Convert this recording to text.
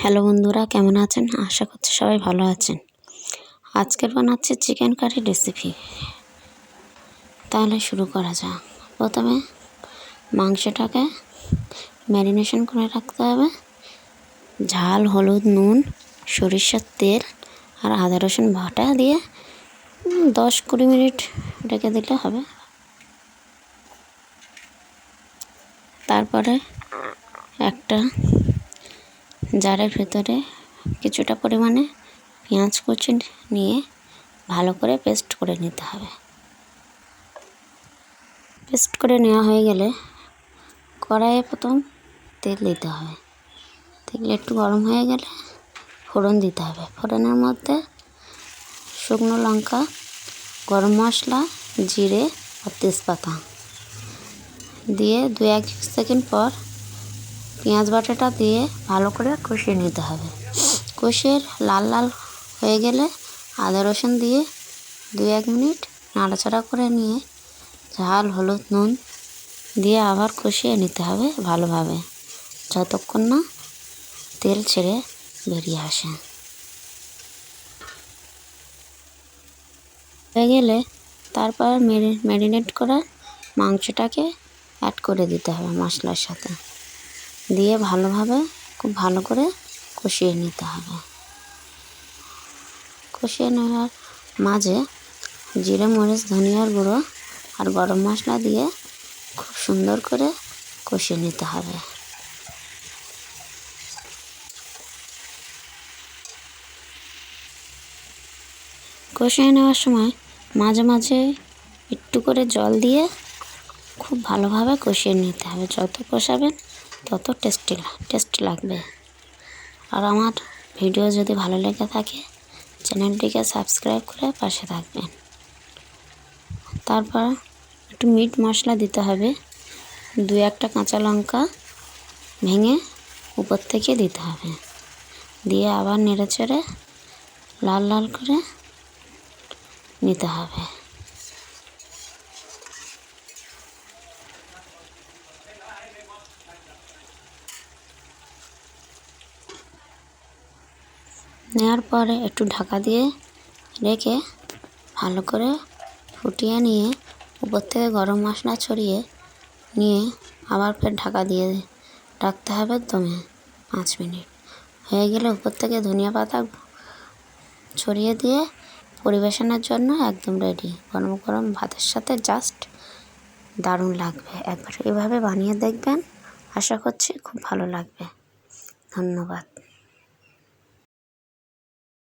Hello বন্ধুরা, কেমন আছেন? আশা করছি সবাই ভালো আছেন। আজকের বানাচ্ছি চিকেন কারি রেসিপি। তাহলে শুরু করা যাক। প্রথমে মাংসটাকে ম্যারিনেশন করে রাখতে হবে। ঝাল, হলুদ, নুন, সরিষার তেল আর আদা রসুন বাটা দিয়ে 10-20 মিনিট রেখে দিলে হবে। তারপরে একটা জারের ভেতরে কিছুটা পরিমাণে পেঁয়াজ কুচি নিয়ে ভালো করে পেস্ট করে নিতে হবে। পেস্ট করে নেওয়া হয়ে গেলে কড়াইয়ে প্রথম তেল দিতে হবে। তেল একটু গরম হয়ে গেলে ফোড়ন দিতে হবে। ফোড়নের মধ্যে শুকনো লঙ্কা, গরম মশলা, জিরে আর তেজপাতা দিয়ে 2-1 সেকেন্ড পর পেঁয়াজ বাটাটা দিয়ে ভালো করে কষিয়ে নিতে হবে। কষিয়ে লাল লাল হয়ে গেলে আদা রসুন দিয়ে 2-1 মিনিট নাড়াচাড়া করে নিয়ে ঝাল, হলুদ, নুন দিয়ে আবার কষিয়ে নিতে হবে ভালোভাবে, যতক্ষণ না তেল ছেড়ে বেরিয়ে আসে। হয়ে গেলে তারপর ম্যারিনেট করা মাংসটাকে অ্যাড করে দিতে হবে মশলার সাথে, দিয়ে ভালোভাবে খুব ভালো করে কষিয়ে নিতে হবে। কষিয়ে নেওয়ার মাঝে জিরে, মরিচ, ধনিয়ার গুঁড়ো আর গরম মশলা দিয়ে খুব সুন্দর করে কষিয়ে নিতে হবে। কষিয়ে নেওয়ার সময় মাঝে মাঝে একটু করে জল দিয়ে খুব ভালোভাবে কষিয়ে নিতে হবে। যত কষাবেন তত টেস্টি লাগবে। আর আমার ভিডিও যদি ভালো লেগে থাকে চ্যানেলটিকে সাবস্ক্রাইব করে পাশে থাকবেন। তারপর একটু মিট মশলা দিতে হবে। 2-1টা কাঁচা লঙ্কা ভেঙে উপর থেকে দিতে হবে, দিয়ে আবার নেড়েচেড়ে লাল লাল করে নিতে হবে। নেওয়ার পরে একটু ঢাকা দিয়ে রেখে ভালো করে ফুটিয়ে নিয়ে উপর থেকে গরম মশলা ছড়িয়ে নিয়ে আবার ফের ঢাকা দিয়ে রাখতে হবে দমে 5 মিনিট। হয়ে গেলে উপর থেকে ধনিয়া পাতা ছড়িয়ে দিয়ে পরিবেশনের জন্য একদম রেডি। গরম গরম ভাতের সাথে জাস্ট দারুণ লাগবে। একবার এভাবে বানিয়ে দেখবেন, আশা করছি খুব ভালো লাগবে। ধন্যবাদ।